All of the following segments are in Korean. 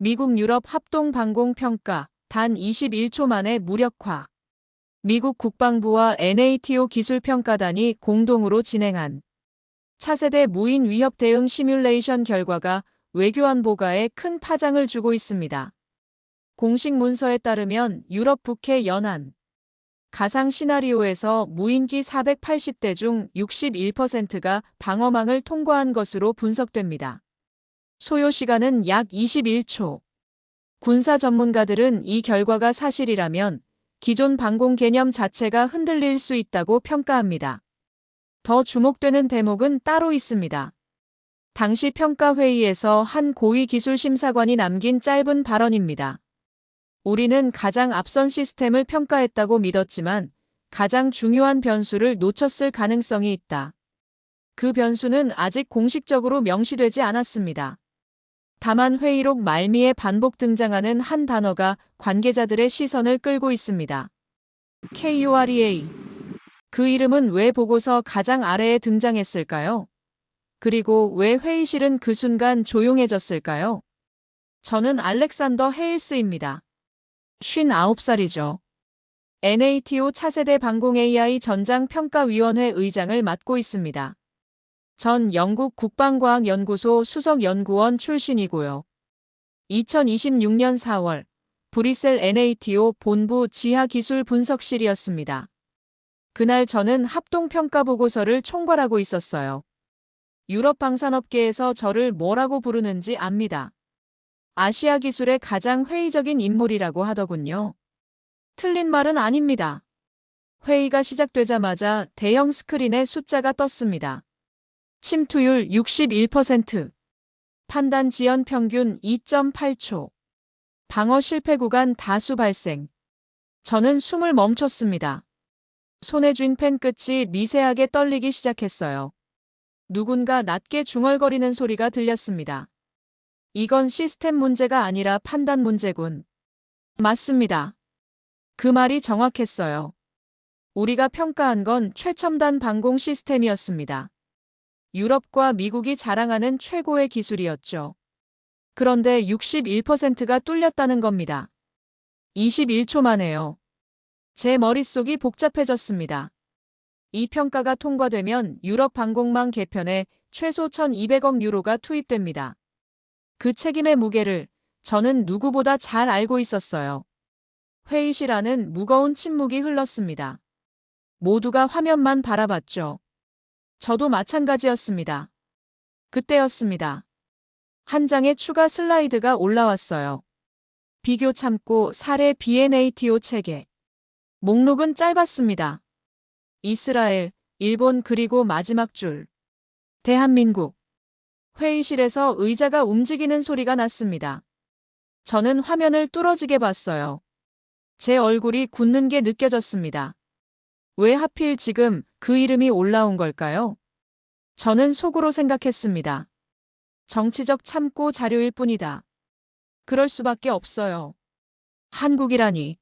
미국 유럽 합동방공평가 단 21초 만에 무력화. 미국 국방부와 NATO 기술평가단이 공동으로 진행한 차세대 무인 위협 대응 시뮬레이션 결과가 외교안보가에 큰 파장을 주고 있습니다. 공식 문서에 따르면 유럽 북해 연안 가상 시나리오에서 무인기 480대 중 61%가 방어망을 통과한 것으로 분석됩니다. 소요 시간은 약 21초. 군사 전문가들은 이 결과가 사실이라면 기존 방공 개념 자체가 흔들릴 수 있다고 평가합니다. 더 주목되는 대목은 따로 있습니다. 당시 평가회의에서 한 고위 기술 심사관이 남긴 짧은 발언입니다. 우리는 가장 앞선 시스템을 평가했다고 믿었지만 가장 중요한 변수를 놓쳤을 가능성이 있다. 그 변수는 아직 공식적으로 명시되지 않았습니다. 다만 회의록 말미에 반복 등장하는 한 단어가 관계자들의 시선을 끌고 있습니다. KUREA. 그 이름은 왜 보고서 가장 아래에 등장했을까요? 그리고 왜 회의실은 그 순간 조용해졌을까요? 저는 알렉산더 헤일스입니다. 59살이죠. NATO 차세대 방공 AI 전장평가위원회 의장을 맡고 있습니다. 전 영국 국방과학연구소 수석연구원 출신이고요. 2026년 4월 브뤼셀 NATO 본부 지하기술분석실이었습니다. 그날 저는 합동평가보고서를 총괄하고 있었어요. 유럽 방산업계에서 저를 뭐라고 부르는지 압니다. 아시아 기술의 가장 회의적인 인물이라고 하더군요. 틀린 말은 아닙니다. 회의가 시작되자마자 대형 스크린에 숫자가 떴습니다. 침투율 61%, 판단 지연 평균 2.8초, 방어 실패 구간 다수 발생. 저는 숨을 멈췄습니다. 손에 쥔 펜 끝이 미세하게 떨리기 시작했어요. 누군가 낮게 중얼거리는 소리가 들렸습니다. 이건 시스템 문제가 아니라 판단 문제군. 맞습니다. 그 말이 정확했어요. 우리가 평가한 건 최첨단 방공 시스템이었습니다. 유럽과 미국이 자랑하는 최고의 기술이었죠. 그런데 61%가 뚫렸다는 겁니다. 21초 만에요. 제 머릿속이 복잡해졌습니다. 이 평가가 통과되면 유럽 방공망 개편에 최소 1,200억 유로가 투입됩니다. 그 책임의 무게를 저는 누구보다 잘 알고 있었어요. 회의실 안은 무거운 침묵이 흘렀습니다. 모두가 화면만 바라봤죠. 저도 마찬가지였습니다. 그때였습니다. 한 장의 추가 슬라이드가 올라왔어요. 비교 참고 사례 BNATO 체계. 목록은 짧았습니다. 이스라엘, 일본 그리고 마지막 줄. 대한민국. 회의실에서 의자가 움직이는 소리가 났습니다. 저는 화면을 뚫어지게 봤어요. 제 얼굴이 굳는 게 느껴졌습니다. 왜 하필 지금 그 이름이 올라온 걸까요? 저는 속으로 생각했습니다. 정치적 참고 자료일 뿐이다. 그럴 수밖에 없어요. 한국이라니.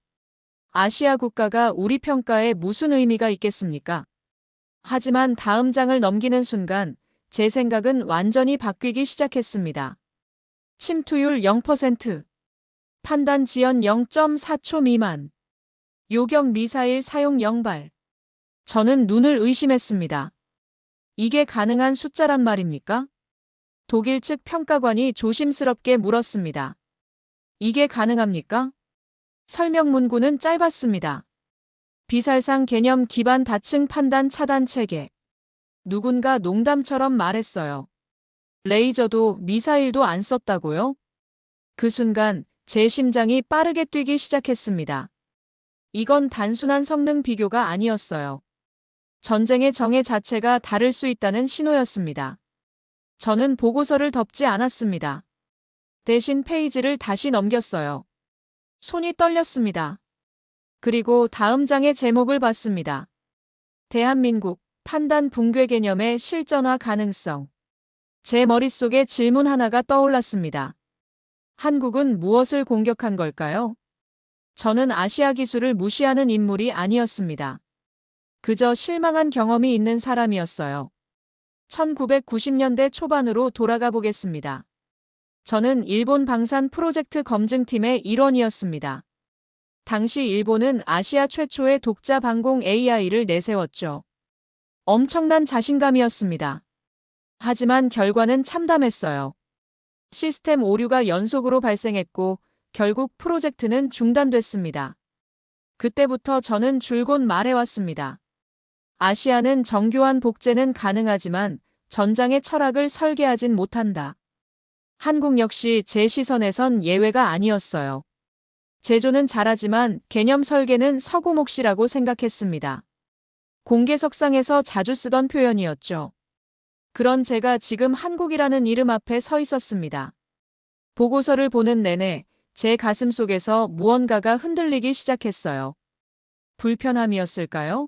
아시아 국가가 우리 평가에 무슨 의미가 있겠습니까? 하지만 다음 장을 넘기는 순간 제 생각은 완전히 바뀌기 시작했습니다. 침투율 0%, 판단 지연 0.4초 미만, 요격 미사일 사용 0발. 저는 눈을 의심했습니다. 이게 가능한 숫자란 말입니까? 독일 측 평가관이 조심스럽게 물었습니다. 이게 가능합니까? 설명 문구는 짧았습니다. 비살상 개념 기반 다층 판단 차단 체계. 누군가 농담처럼 말했어요. 레이저도 미사일도 안 썼다고요? 그 순간 제 심장이 빠르게 뛰기 시작했습니다. 이건 단순한 성능 비교가 아니었어요. 전쟁의 정의 자체가 다를 수 있다는 신호였습니다. 저는 보고서를 덮지 않았습니다. 대신 페이지를 다시 넘겼어요. 손이 떨렸습니다. 그리고 다음 장의 제목을 봤습니다. 대한민국 판단 붕괴 개념의 실전화 가능성. 제 머릿속에 질문 하나가 떠올랐습니다. 한국은 무엇을 공격한 걸까요? 저는 아시아 기술을 무시하는 인물이 아니었습니다. 그저 실망한 경험이 있는 사람이었어요. 1990년대 초반으로 돌아가 보겠습니다. 저는 일본 방산 프로젝트 검증팀의 일원이었습니다. 당시 일본은 아시아 최초의 독자 방공 AI를 내세웠죠. 엄청난 자신감이었습니다. 하지만 결과는 참담했어요. 시스템 오류가 연속으로 발생했고 결국 프로젝트는 중단됐습니다. 그때부터 저는 줄곧 말해왔습니다. 아시아는 정교한 복제는 가능하지만 전장의 철학을 설계하진 못한다. 한국 역시 제 시선에선 예외가 아니었어요. 제조는 잘하지만 개념 설계는 서구 몫이라고 생각했습니다. 공개석상에서 자주 쓰던 표현이었죠. 그런 제가 지금 한국이라는 이름 앞에 서 있었습니다. 보고서를 보는 내내 제 가슴 속에서 무언가가 흔들리기 시작했어요. 불편함이었을까요?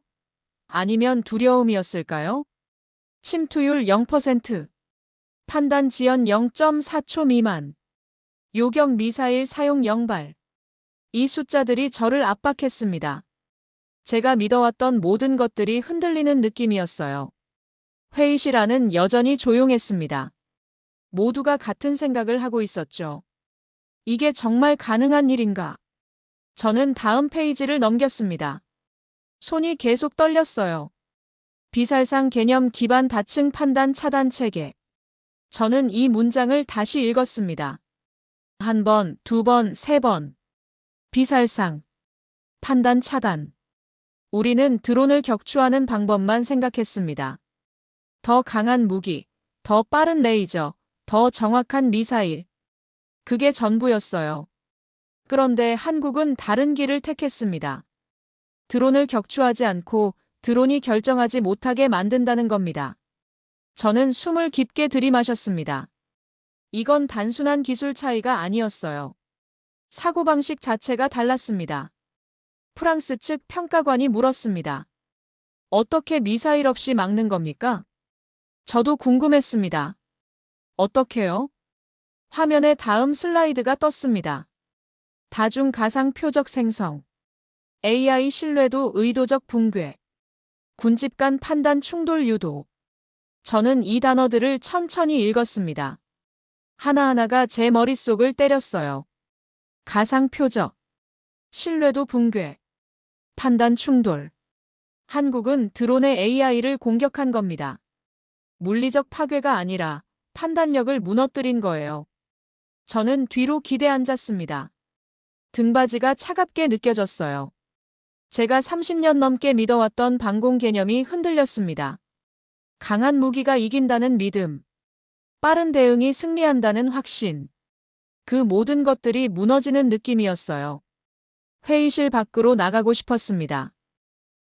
아니면 두려움이었을까요? 침투율 0%, 판단 지연 0.4초 미만, 요격 미사일 사용 0발. 이 숫자들이 저를 압박했습니다. 제가 믿어왔던 모든 것들이 흔들리는 느낌이었어요. 회의실 안은 여전히 조용했습니다. 모두가 같은 생각을 하고 있었죠. 이게 정말 가능한 일인가? 저는 다음 페이지를 넘겼습니다. 손이 계속 떨렸어요. 비살상 개념 기반 다층 판단 차단 체계. 저는 이 문장을 다시 읽었습니다. 한 번, 두 번, 세 번. 비살상. 판단 차단. 우리는 드론을 격추하는 방법만 생각했습니다. 더 강한 무기, 더 빠른 레이저, 더 정확한 미사일. 그게 전부였어요. 그런데 한국은 다른 길을 택했습니다. 드론을 격추하지 않고 드론이 결정하지 못하게 만든다는 겁니다. 저는 숨을 깊게 들이마셨습니다. 이건 단순한 기술 차이가 아니었어요. 사고방식 자체가 달랐습니다. 프랑스 측 평가관이 물었습니다. 어떻게 미사일 없이 막는 겁니까? 저도 궁금했습니다. 어떻게요? 화면에 다음 슬라이드가 떴습니다. 다중 가상 표적 생성. AI 신뢰도 의도적 붕괴. 군집 간 판단 충돌 유도. 저는 이 단어들을 천천히 읽었습니다. 하나하나가 제 머릿속을 때렸어요. 가상 표적. 신뢰도 붕괴. 판단 충돌. 한국은 드론의 AI를 공격한 겁니다. 물리적 파괴가 아니라 판단력을 무너뜨린 거예요. 저는 뒤로 기대 앉았습니다. 등받이가 차갑게 느껴졌어요. 제가 30년 넘게 믿어왔던 방공 개념이 흔들렸습니다. 강한 무기가 이긴다는 믿음. 빠른 대응이 승리한다는 확신. 그 모든 것들이 무너지는 느낌이었어요. 회의실 밖으로 나가고 싶었습니다.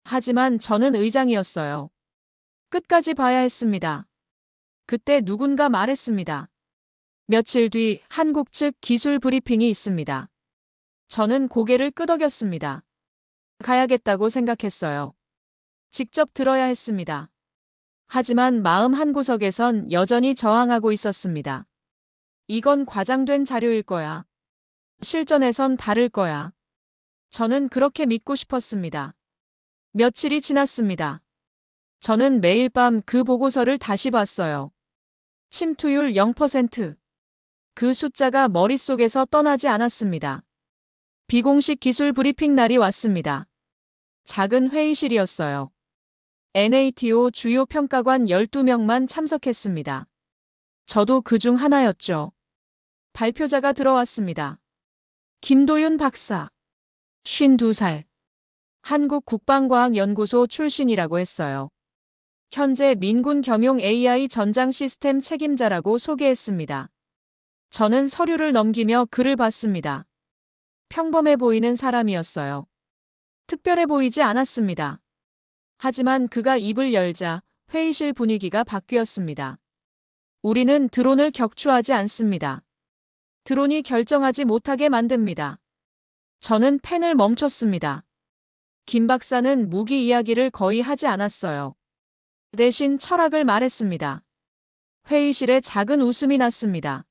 하지만 저는 의장이었어요. 끝까지 봐야 했습니다. 그때 누군가 말했습니다. 며칠 뒤 한국 측 기술 브리핑이 있습니다. 저는 고개를 끄덕였습니다. 가야겠다고 생각했어요. 직접 들어야 했습니다. 하지만 마음 한구석에선 여전히 저항하고 있었습니다. 이건 과장된 자료일 거야. 실전에선 다를 거야. 저는 그렇게 믿고 싶었습니다. 며칠이 지났습니다. 저는 매일 밤 그 보고서를 다시 봤어요. 침투율 0%. 그 숫자가 머릿속에서 떠나지 않았습니다. 비공식 기술 브리핑 날이 왔습니다. 작은 회의실이었어요. NATO 주요 평가관 12명만 참석했습니다. 저도 그중 하나였죠. 발표자가 들어왔습니다. 김도윤 박사. 52살. 한국국방과학연구소 출신이라고 했어요. 현재 민군 겸용 AI 전장 시스템 책임자라고 소개했습니다. 저는 서류를 넘기며 글을 봤습니다. 평범해 보이는 사람이었어요. 특별해 보이지 않았습니다. 하지만 그가 입을 열자 회의실 분위기가 바뀌었습니다. 우리는 드론을 격추하지 않습니다. 드론이 결정하지 못하게 만듭니다. 저는 펜을 멈췄습니다. 김 박사는 무기 이야기를 거의 하지 않았어요. 대신 철학을 말했습니다. 회의실에 작은 웃음이 났습니다.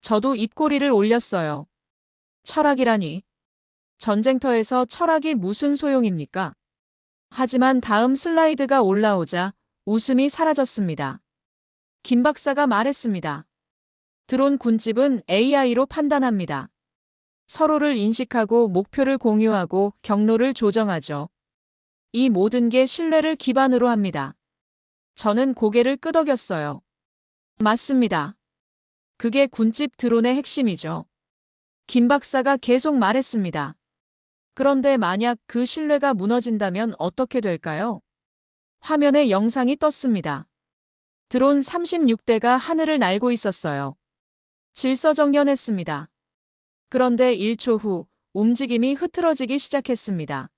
저도 입꼬리를 올렸어요. 철학이라니. 전쟁터에서 철학이 무슨 소용입니까? 하지만 다음 슬라이드가 올라오자 웃음이 사라졌습니다. 김 박사가 말했습니다. 드론 군집은 AI로 판단합니다. 서로를 인식하고 목표를 공유하고 경로를 조정하죠. 이 모든 게 신뢰를 기반으로 합니다. 저는 고개를 끄덕였어요. 맞습니다. 그게 군집 드론의 핵심이죠. 김 박사가 계속 말했습니다. 그런데 만약 그 신뢰가 무너진다면 어떻게 될까요? 화면에 영상이 떴습니다. 드론 36대가 하늘을 날고 있었어요. 질서정연했습니다. 그런데 1초 후 움직임이 흐트러지기 시작했습니다.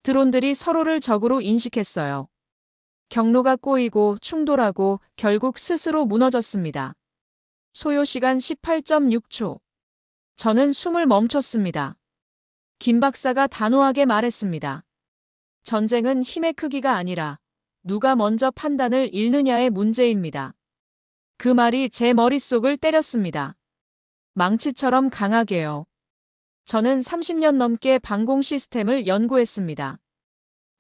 드론들이 서로를 적으로 인식했어요. 경로가 꼬이고 충돌하고 결국 스스로 무너졌습니다. 소요시간 18.6초. 저는 숨을 멈췄습니다. 김 박사가 단호하게 말했습니다. 전쟁은 힘의 크기가 아니라 누가 먼저 판단을 잃느냐의 문제입니다. 그 말이 제 머릿속을 때렸습니다. 망치처럼 강하게요. 저는 30년 넘게 방공 시스템을 연구했습니다.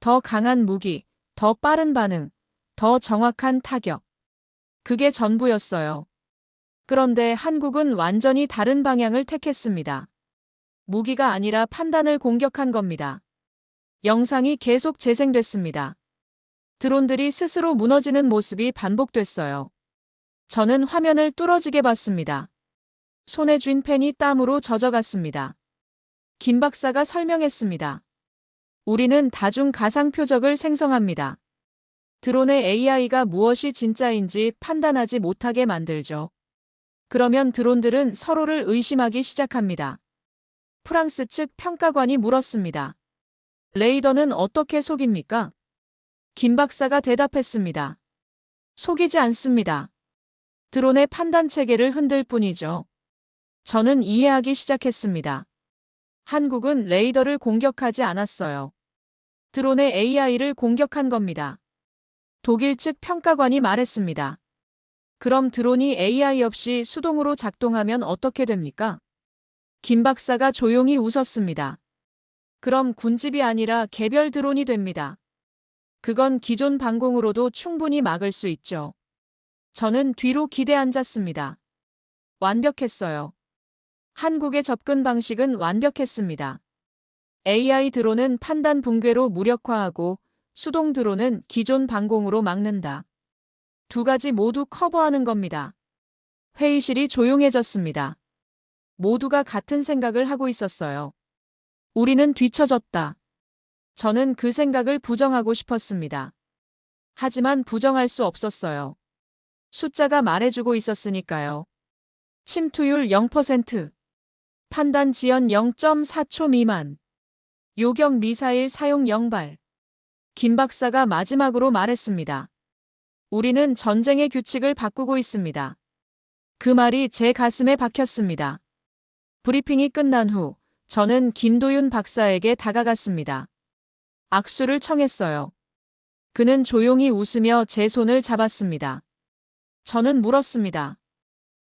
더 강한 무기, 더 빠른 반응, 더 정확한 타격. 그게 전부였어요. 그런데 한국은 완전히 다른 방향을 택했습니다. 무기가 아니라 판단을 공격한 겁니다. 영상이 계속 재생됐습니다. 드론들이 스스로 무너지는 모습이 반복됐어요. 저는 화면을 뚫어지게 봤습니다. 손에 쥔 펜이 땀으로 젖어갔습니다. 김 박사가 설명했습니다. 우리는 다중 가상 표적을 생성합니다. 드론의 AI가 무엇이 진짜인지 판단하지 못하게 만들죠. 그러면 드론들은 서로를 의심하기 시작합니다. 프랑스 측 평가관이 물었습니다. 레이더는 어떻게 속입니까? 김 박사가 대답했습니다. 속이지 않습니다. 드론의 판단 체계를 흔들 뿐이죠. 저는 이해하기 시작했습니다. 한국은 레이더를 공격하지 않았어요. 드론의 AI를 공격한 겁니다. 독일 측 평가관이 말했습니다. 그럼 드론이 AI 없이 수동으로 작동하면 어떻게 됩니까? 김 박사가 조용히 웃었습니다. 그럼 군집이 아니라 개별 드론이 됩니다. 그건 기존 방공으로도 충분히 막을 수 있죠. 저는 뒤로 기대 앉았습니다. 완벽했어요. 한국의 접근 방식은 완벽했습니다. AI 드론은 판단 붕괴로 무력화하고 수동 드론은 기존 방공으로 막는다. 두 가지 모두 커버하는 겁니다. 회의실이 조용해졌습니다. 모두가 같은 생각을 하고 있었어요. 우리는 뒤처졌다. 저는 그 생각을 부정하고 싶었습니다. 하지만 부정할 수 없었어요. 숫자가 말해주고 있었으니까요. 침투율 0%, 판단 지연 0.4초 미만, 요격 미사일 사용 0발. 김 박사가 마지막으로 말했습니다. 우리는 전쟁의 규칙을 바꾸고 있습니다. 그 말이 제 가슴에 박혔습니다. 브리핑이 끝난 후 저는 김도윤 박사에게 다가갔습니다. 악수를 청했어요. 그는 조용히 웃으며 제 손을 잡았습니다. 저는 물었습니다.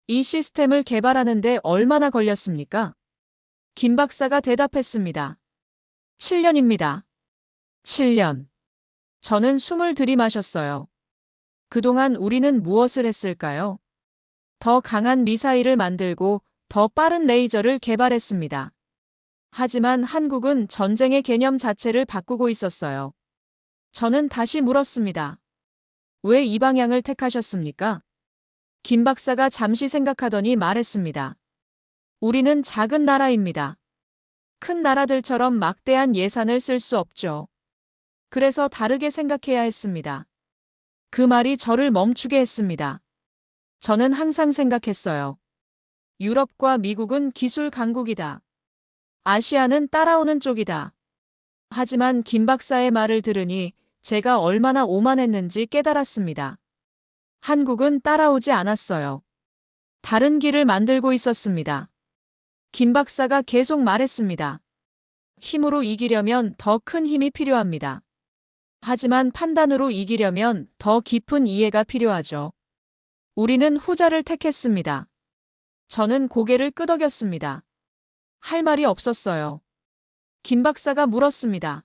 이 시스템을 개발하는데 얼마나 걸렸습니까? 김 박사가 대답했습니다. 7년입니다. 7년. 저는 숨을 들이마셨어요. 그동안 우리는 무엇을 했을까요? 더 강한 미사일을 만들고 더 빠른 레이저를 개발했습니다. 하지만 한국은 전쟁의 개념 자체를 바꾸고 있었어요. 저는 다시 물었습니다. 왜 이 방향을 택하셨습니까? 김 박사가 잠시 생각하더니 말했습니다. 우리는 작은 나라입니다. 큰 나라들처럼 막대한 예산을 쓸 수 없죠. 그래서 다르게 생각해야 했습니다. 그 말이 저를 멈추게 했습니다. 저는 항상 생각했어요. 유럽과 미국은 기술 강국이다. 아시아는 따라오는 쪽이다. 하지만 김 박사의 말을 들으니 제가 얼마나 오만했는지 깨달았습니다. 한국은 따라오지 않았어요. 다른 길을 만들고 있었습니다. 김 박사가 계속 말했습니다. 힘으로 이기려면 더 큰 힘이 필요합니다. 하지만 판단으로 이기려면 더 깊은 이해가 필요하죠. 우리는 후자를 택했습니다. 저는 고개를 끄덕였습니다. 할 말이 없었어요. 김 박사가 물었습니다.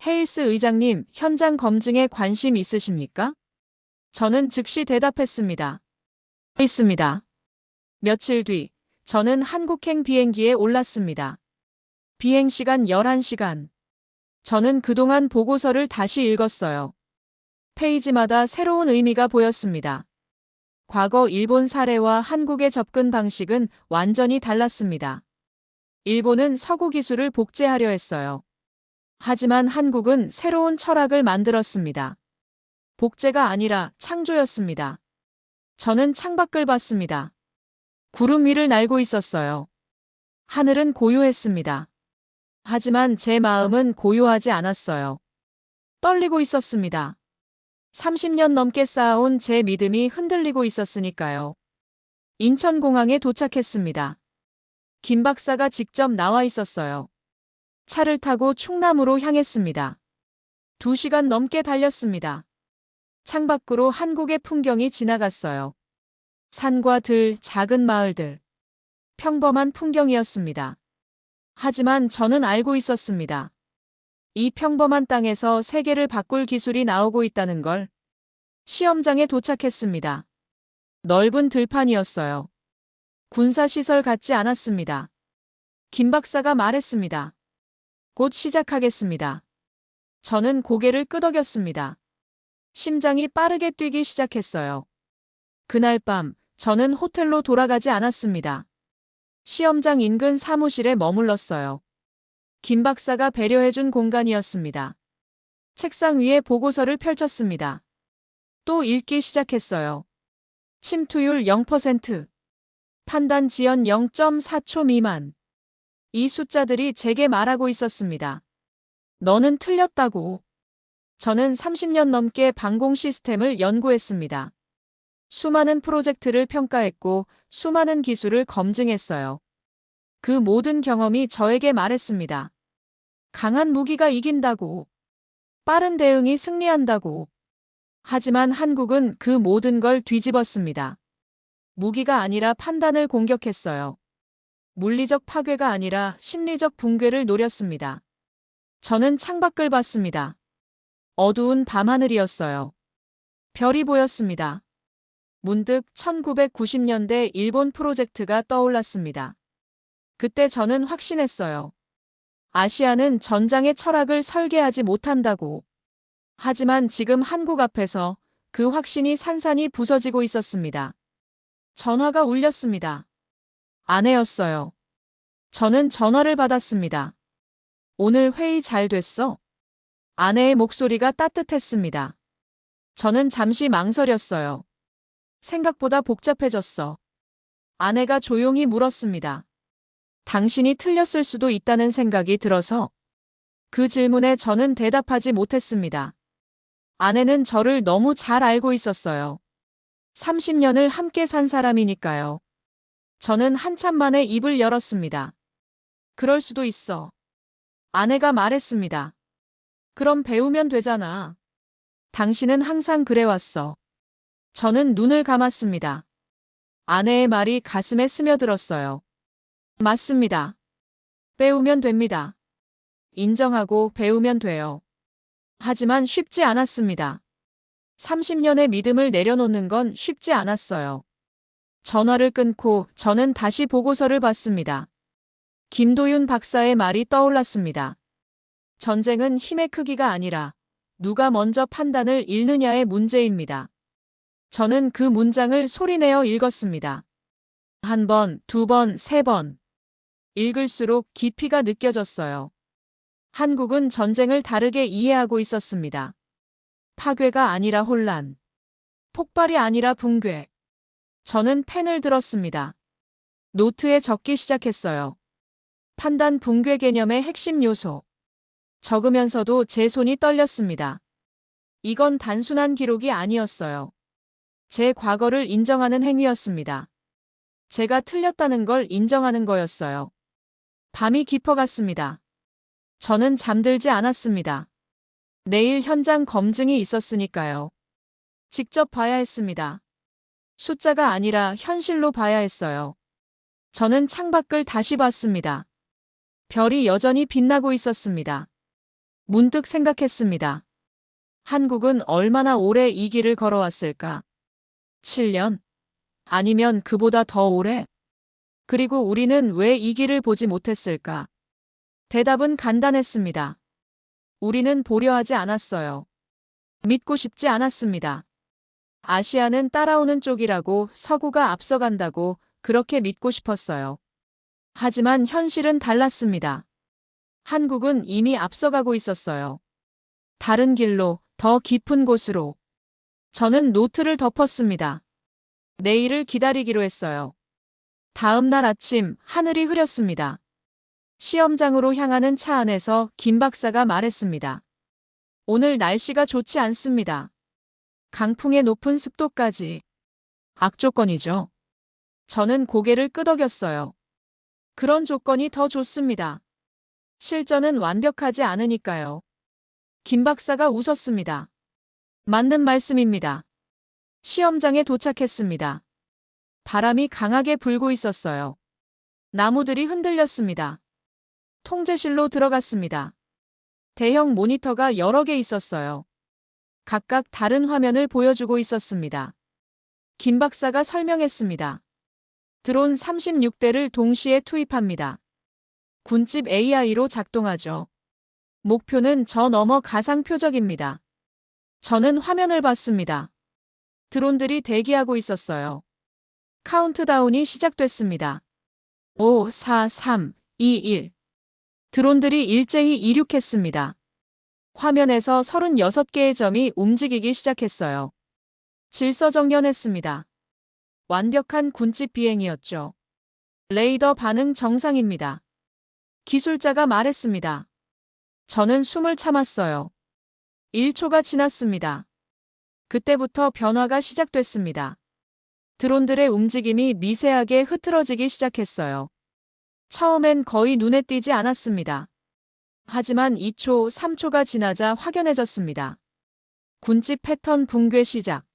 헤일스 의장님, 현장 검증에 관심 있으십니까? 저는 즉시 대답했습니다. 있습니다. 며칠 뒤, 저는 한국행 비행기에 올랐습니다. 비행시간 11시간. 저는 그동안 보고서를 다시 읽었어요. 페이지마다 새로운 의미가 보였습니다. 과거 일본 사례와 한국의 접근 방식은 완전히 달랐습니다. 일본은 서구 기술을 복제하려 했어요. 하지만 한국은 새로운 철학을 만들었습니다. 복제가 아니라 창조였습니다. 저는 창밖을 봤습니다. 구름 위를 날고 있었어요. 하늘은 고요했습니다. 하지만 제 마음은 고요하지 않았어요. 떨리고 있었습니다. 30년 넘게 쌓아온 제 믿음이 흔들리고 있었으니까요. 인천공항에 도착했습니다. 김 박사가 직접 나와 있었어요. 차를 타고 충남으로 향했습니다. 2시간 넘게 달렸습니다. 창밖으로 한국의 풍경이 지나갔어요. 산과 들, 작은 마을들. 평범한 풍경이었습니다. 하지만 저는 알고 있었습니다. 이 평범한 땅에서 세계를 바꿀 기술이 나오고 있다는 걸. 시험장에 도착했습니다. 넓은 들판이었어요. 군사시설 같지 않았습니다. 김 박사가 말했습니다. 곧 시작하겠습니다. 저는 고개를 끄덕였습니다. 심장이 빠르게 뛰기 시작했어요. 그날 밤, 저는 호텔로 돌아가지 않았습니다. 시험장 인근 사무실에 머물렀어요. 김 박사가 배려해준 공간이었습니다. 책상 위에 보고서를 펼쳤습니다. 또 읽기 시작했어요. 침투율 0%, 판단 지연 0.4초 미만. 이 숫자들이 제게 말하고 있었습니다. 너는 틀렸다고. 저는 30년 넘게 방공 시스템을 연구했습니다. 수많은 프로젝트를 평가했고 수많은 기술을 검증했어요. 그 모든 경험이 저에게 말했습니다. 강한 무기가 이긴다고. 빠른 대응이 승리한다고. 하지만 한국은 그 모든 걸 뒤집었습니다. 무기가 아니라 판단을 공격했어요. 물리적 파괴가 아니라 심리적 붕괴를 노렸습니다. 저는 창밖을 봤습니다. 어두운 밤하늘이었어요. 별이 보였습니다. 문득 1990년대 일본 프로젝트가 떠올랐습니다. 그때 저는 확신했어요. 아시아는 전장의 철학을 설계하지 못한다고. 하지만 지금 한국 앞에서 그 확신이 산산이 부서지고 있었습니다. 전화가 울렸습니다. 아내였어요. 저는 전화를 받았습니다. 오늘 회의 잘 됐어? 아내의 목소리가 따뜻했습니다. 저는 잠시 망설였어요. 생각보다 복잡해졌어. 아내가 조용히 물었습니다. 당신이 틀렸을 수도 있다는 생각이 들어서. 그 질문에 저는 대답하지 못했습니다. 아내는 저를 너무 잘 알고 있었어요. 30년을 함께 산 사람이니까요. 저는 한참 만에 입을 열었습니다. 그럴 수도 있어. 아내가 말했습니다. 그럼 배우면 되잖아. 당신은 항상 그래왔어. 저는 눈을 감았습니다. 아내의 말이 가슴에 스며들었어요. 맞습니다. 배우면 됩니다. 인정하고 배우면 돼요. 하지만 쉽지 않았습니다. 30년의 믿음을 내려놓는 건 쉽지 않았어요. 전화를 끊고 저는 다시 보고서를 봤습니다. 김도윤 박사의 말이 떠올랐습니다. 전쟁은 힘의 크기가 아니라 누가 먼저 판단을 잃느냐의 문제입니다. 저는 그 문장을 소리내어 읽었습니다. 1번, 2번, 3번. 읽을수록 깊이가 느껴졌어요. 한국은 전쟁을 다르게 이해하고 있었습니다. 파괴가 아니라 혼란. 폭발이 아니라 붕괴. 저는 펜을 들었습니다. 노트에 적기 시작했어요. 판단 붕괴 개념의 핵심 요소. 적으면서도 제 손이 떨렸습니다. 이건 단순한 기록이 아니었어요. 제 과거를 인정하는 행위였습니다. 제가 틀렸다는 걸 인정하는 거였어요. 밤이 깊어갔습니다. 저는 잠들지 않았습니다. 내일 현장 검증이 있었으니까요. 직접 봐야 했습니다. 숫자가 아니라 현실로 봐야 했어요. 저는 창밖을 다시 봤습니다. 별이 여전히 빛나고 있었습니다. 문득 생각했습니다. 한국은 얼마나 오래 이 길을 걸어왔을까? 7년? 아니면 그보다 더 오래? 그리고 우리는 왜 이 길을 보지 못했을까? 대답은 간단했습니다. 우리는 보려 하지 않았어요. 믿고 싶지 않았습니다. 아시아는 따라오는 쪽이라고, 서구가 앞서간다고 그렇게 믿고 싶었어요. 하지만 현실은 달랐습니다. 한국은 이미 앞서가고 있었어요. 다른 길로, 더 깊은 곳으로. 저는 노트를 덮었습니다. 내일을 기다리기로 했어요. 다음 날 아침 하늘이 흐렸습니다. 시험장으로 향하는 차 안에서 김 박사가 말했습니다. 오늘 날씨가 좋지 않습니다. 강풍의 높은 습도까지. 악조건이죠. 저는 고개를 끄덕였어요. 그런 조건이 더 좋습니다. 실전은 완벽하지 않으니까요. 김 박사가 웃었습니다. 맞는 말씀입니다. 시험장에 도착했습니다. 바람이 강하게 불고 있었어요. 나무들이 흔들렸습니다. 통제실로 들어갔습니다. 대형 모니터가 여러 개 있었어요. 각각 다른 화면을 보여주고 있었습니다. 김 박사가 설명했습니다. 드론 36대를 동시에 투입합니다. 군집 AI로 작동하죠. 목표는 저 너머 가상 표적입니다. 저는 화면을 봤습니다. 드론들이 대기하고 있었어요. 카운트다운이 시작됐습니다. 5, 4, 3, 2, 1. 드론들이 일제히 이륙했습니다. 화면에서 36개의 점이 움직이기 시작했어요. 질서정연했습니다. 완벽한 군집 비행이었죠. 레이더 반응 정상입니다. 기술자가 말했습니다. 저는 숨을 참았어요. 1초가 지났습니다. 그때부터 변화가 시작됐습니다. 드론들의 움직임이 미세하게 흐트러지기 시작했어요. 처음엔 거의 눈에 띄지 않았습니다. 하지만 2초, 3초가 지나자 확연해졌습니다. 군집 패턴 붕괴 시작.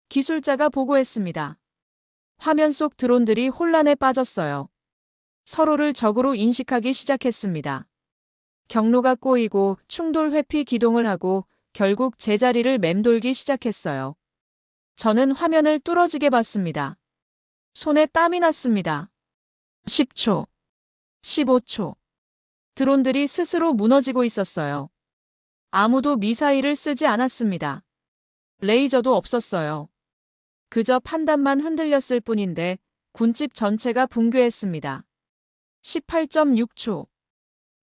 기술자가 보고했습니다. 화면 속 드론들이 혼란에 빠졌어요. 서로를 적으로 인식하기 시작했습니다. 경로가 꼬이고 충돌 회피 기동을 하고 결국 제자리를 맴돌기 시작했어요. 저는 화면을 뚫어지게 봤습니다. 손에 땀이 났습니다. 10초, 15초. 드론들이 스스로 무너지고 있었어요. 아무도 미사일을 쓰지 않았습니다. 레이저도 없었어요. 그저 판단만 흔들렸을 뿐인데 군집 전체가 붕괴했습니다. 18.6초.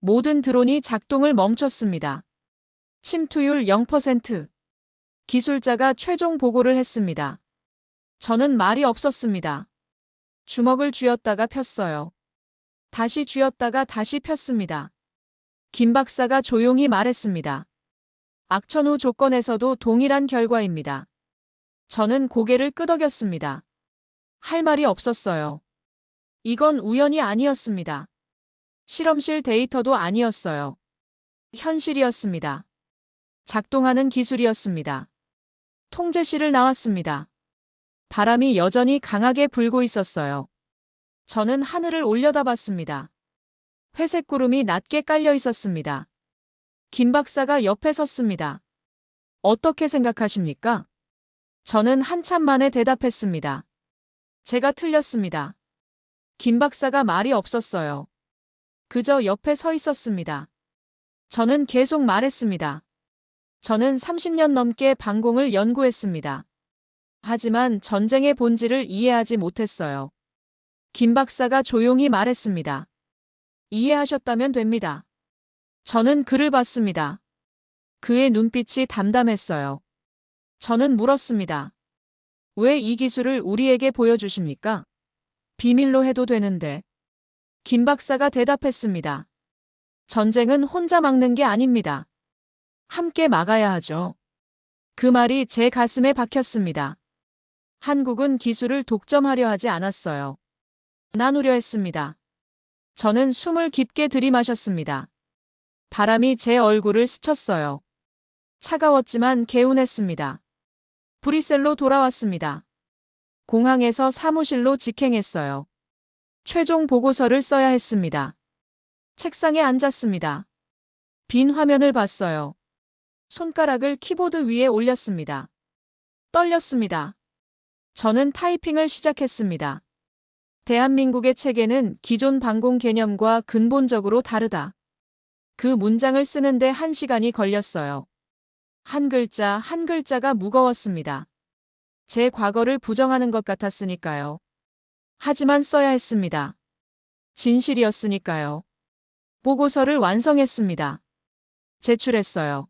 모든 드론이 작동을 멈췄습니다. 침투율 0%. 기술자가 최종 보고를 했습니다. 저는 말이 없었습니다. 주먹을 쥐었다가 폈어요. 다시 쥐었다가 다시 폈습니다. 김 박사가 조용히 말했습니다. 악천후 조건에서도 동일한 결과입니다. 저는 고개를 끄덕였습니다. 할 말이 없었어요. 이건 우연이 아니었습니다. 실험실 데이터도 아니었어요. 현실이었습니다. 작동하는 기술이었습니다. 통제실을 나왔습니다. 바람이 여전히 강하게 불고 있었어요. 저는 하늘을 올려다봤습니다. 회색 구름이 낮게 깔려 있었습니다. 김 박사가 옆에 섰습니다. 어떻게 생각하십니까? 저는 한참 만에 대답했습니다. 제가 틀렸습니다. 김 박사가 말이 없었어요. 그저 옆에 서 있었습니다. 저는 계속 말했습니다. 저는 30년 넘게 방공을 연구했습니다. 하지만 전쟁의 본질을 이해하지 못했어요. 김 박사가 조용히 말했습니다. 이해하셨다면 됩니다. 저는 그를 봤습니다. 그의 눈빛이 담담했어요. 저는 물었습니다. 왜 이 기술을 우리에게 보여주십니까? 비밀로 해도 되는데. 김 박사가 대답했습니다. 전쟁은 혼자 막는 게 아닙니다. 함께 막아야 하죠. 그 말이 제 가슴에 박혔습니다. 한국은 기술을 독점하려 하지 않았어요. 나누려 했습니다. 저는 숨을 깊게 들이마셨습니다. 바람이 제 얼굴을 스쳤어요. 차가웠지만 개운했습니다. 브뤼셀로 돌아왔습니다. 공항에서 사무실로 직행했어요. 최종 보고서를 써야 했습니다. 책상에 앉았습니다. 빈 화면을 봤어요. 손가락을 키보드 위에 올렸습니다. 떨렸습니다. 저는 타이핑을 시작했습니다. 대한민국의 체계는 기존 방공 개념과 근본적으로 다르다. 그 문장을 쓰는데 1시간이 걸렸어요. 한 글자 한 글자가 무거웠습니다. 제 과거를 부정하는 것 같았으니까요. 하지만 써야 했습니다. 진실이었으니까요. 보고서를 완성했습니다. 제출했어요.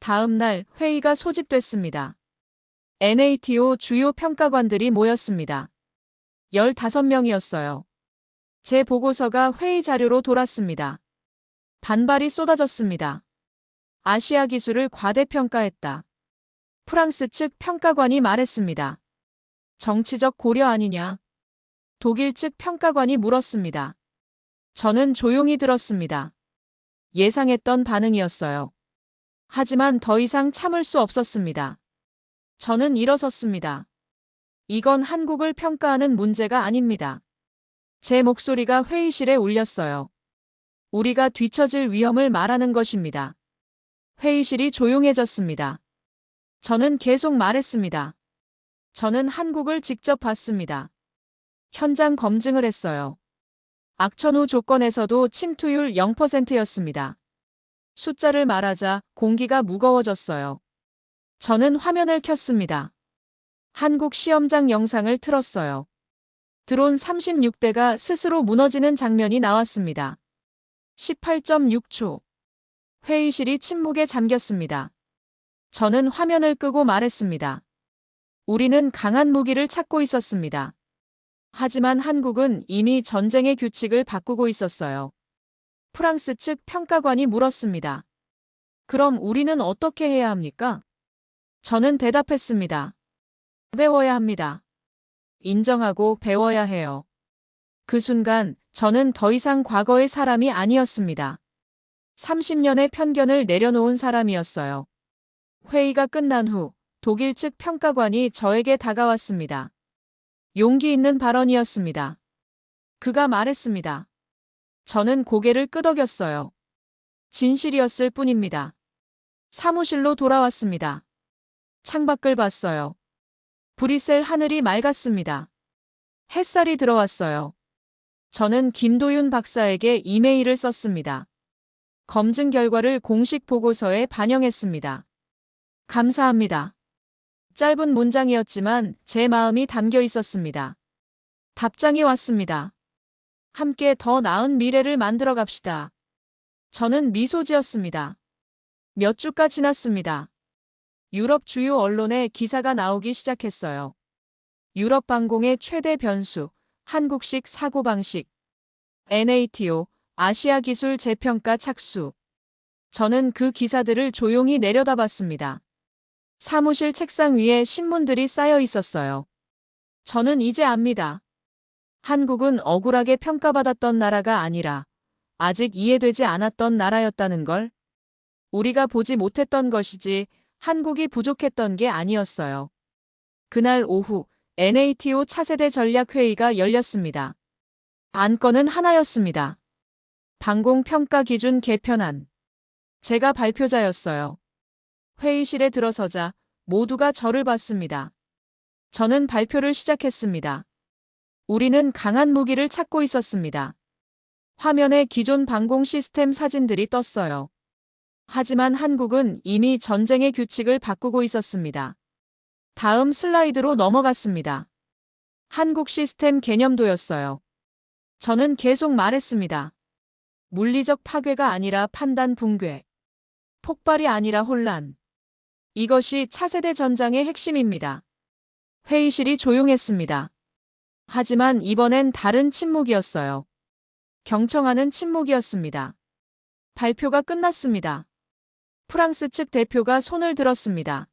다음 날 회의가 소집됐습니다. NATO 주요 평가관들이 모였습니다. 15명이었어요. 제 보고서가 회의 자료로 돌았습니다. 반발이 쏟아졌습니다. 아시아 기술을 과대평가했다. 프랑스 측 평가관이 말했습니다. 정치적 고려 아니냐? 독일 측 평가관이 물었습니다. 저는 조용히 들었습니다. 예상했던 반응이었어요. 하지만 더 이상 참을 수 없었습니다. 저는 일어섰습니다. 이건 한국을 평가하는 문제가 아닙니다. 제 목소리가 회의실에 울렸어요. 우리가 뒤처질 위험을 말하는 것입니다. 회의실이 조용해졌습니다. 저는 계속 말했습니다. 저는 한국을 직접 봤습니다. 현장 검증을 했어요. 악천후 조건에서도 침투율 0%였습니다. 숫자를 말하자 공기가 무거워졌어요. 저는 화면을 켰습니다. 한국 시험장 영상을 틀었어요. 드론 36대가 스스로 무너지는 장면이 나왔습니다. 18.6초. 회의실이 침묵에 잠겼습니다. 저는 화면을 끄고 말했습니다. 우리는 강한 무기를 찾고 있었습니다. 하지만 한국은 이미 전쟁의 규칙을 바꾸고 있었어요. 프랑스 측 평가관이 물었습니다. 그럼 우리는 어떻게 해야 합니까? 저는 대답했습니다. 배워야 합니다. 인정하고 배워야 해요. 그 순간 저는 더 이상 과거의 사람이 아니었습니다. 30년의 편견을 내려놓은 사람이었어요. 회의가 끝난 후 독일 측 평가관이 저에게 다가왔습니다. 용기 있는 발언이었습니다. 그가 말했습니다. 저는 고개를 끄덕였어요. 진실이었을 뿐입니다. 사무실로 돌아왔습니다. 창밖을 봤어요. 브뤼셀 하늘이 맑았습니다. 햇살이 들어왔어요. 저는 김도윤 박사에게 이메일을 썼습니다. 검증 결과를 공식 보고서에 반영했습니다. 감사합니다. 짧은 문장이었지만 제 마음이 담겨 있었습니다. 답장이 왔습니다. 함께 더 나은 미래를 만들어 갑시다. 저는 미소 지었습니다. 몇 주가 지났습니다. 유럽 주요 언론에 기사가 나오기 시작했어요. 유럽 방공의 최대 변수, 한국식 사고방식, NATO, 아시아 기술 재평가 착수. 저는 그 기사들을 조용히 내려다봤습니다. 사무실 책상 위에 신문들이 쌓여 있었어요. 저는 이제 압니다. 한국은 억울하게 평가받았던 나라가 아니라 아직 이해되지 않았던 나라였다는 걸. 우리가 보지 못했던 것이지 한국이 부족했던 게 아니었어요. 그날 오후 NATO 차세대 전략회의가 열렸습니다. 안건은 하나였습니다. 방공평가 기준 개편안. 제가 발표자였어요. 회의실에 들어서자 모두가 저를 봤습니다. 저는 발표를 시작했습니다. 우리는 강한 무기를 찾고 있었습니다. 화면에 기존 방공 시스템 사진들이 떴어요. 하지만 한국은 이미 전쟁의 규칙을 바꾸고 있었습니다. 다음 슬라이드로 넘어갔습니다. 한국 시스템 개념도였어요. 저는 계속 말했습니다. 물리적 파괴가 아니라 판단 붕괴. 폭발이 아니라 혼란. 이것이 차세대 전장의 핵심입니다. 회의실이 조용했습니다. 하지만 이번엔 다른 침묵이었어요. 경청하는 침묵이었습니다. 발표가 끝났습니다. 프랑스 측 대표가 손을 들었습니다.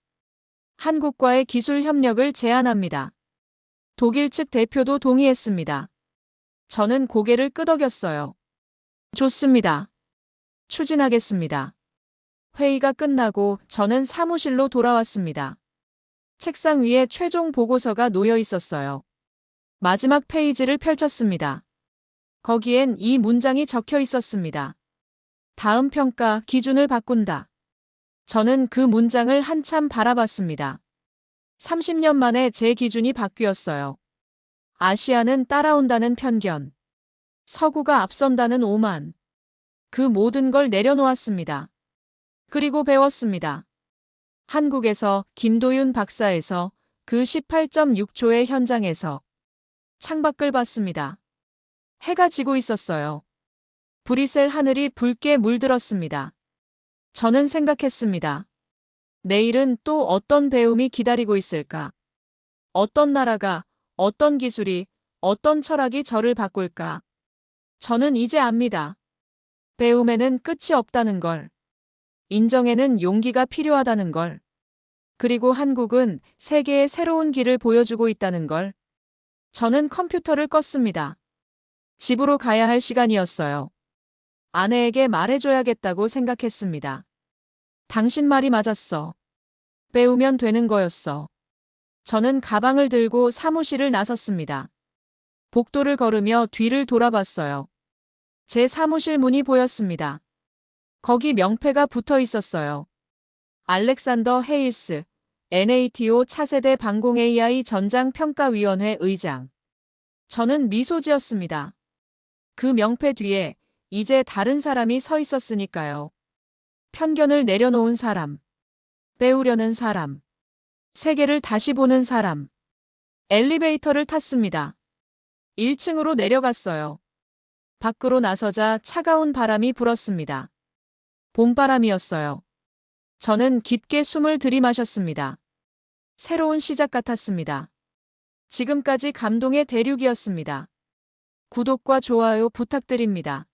한국과의 기술 협력을 제안합니다. 독일 측 대표도 동의했습니다. 저는 고개를 끄덕였어요. 좋습니다. 추진하겠습니다. 회의가 끝나고 저는 사무실로 돌아왔습니다. 책상 위에 최종 보고서가 놓여 있었어요. 마지막 페이지를 펼쳤습니다. 거기엔 이 문장이 적혀 있었습니다. 다음 평가 기준을 바꾼다. 저는 그 문장을 한참 바라봤습니다. 30년 만에 제 기준이 바뀌었어요. 아시아는 따라온다는 편견, 서구가 앞선다는 오만. 그 모든 걸 내려놓았습니다. 그리고 배웠습니다. 한국에서 김도윤 박사에서 그 18.6초의 현장에서 창밖을 봤습니다. 해가 지고 있었어요. 브뤼셀 하늘이 붉게 물들었습니다. 저는 생각했습니다. 내일은 또 어떤 배움이 기다리고 있을까? 어떤 나라가, 어떤 기술이, 어떤 철학이 저를 바꿀까? 저는 이제 압니다. 배움에는 끝이 없다는 걸. 인정에는 용기가 필요하다는 걸. 그리고 한국은 세계의 새로운 길을 보여주고 있다는 걸. 저는 컴퓨터를 껐습니다. 집으로 가야 할 시간이었어요. 아내에게 말해줘야겠다고 생각했습니다. 당신 말이 맞았어. 배우면 되는 거였어. 저는 가방을 들고 사무실을 나섰습니다. 복도를 걸으며 뒤를 돌아봤어요. 제 사무실 문이 보였습니다. 거기 명패가 붙어 있었어요. 알렉산더 헤일스, NATO 차세대 방공 AI 전장평가위원회 의장. 저는 미소 지었습니다. 그 명패 뒤에 이제 다른 사람이 서 있었으니까요. 편견을 내려놓은 사람, 배우려는 사람, 세계를 다시 보는 사람. 엘리베이터를 탔습니다. 1층으로 내려갔어요. 밖으로 나서자 차가운 바람이 불었습니다. 봄바람이었어요. 저는 깊게 숨을 들이마셨습니다. 새로운 시작 같았습니다. 지금까지 감동의 대륙이었습니다. 구독과 좋아요 부탁드립니다.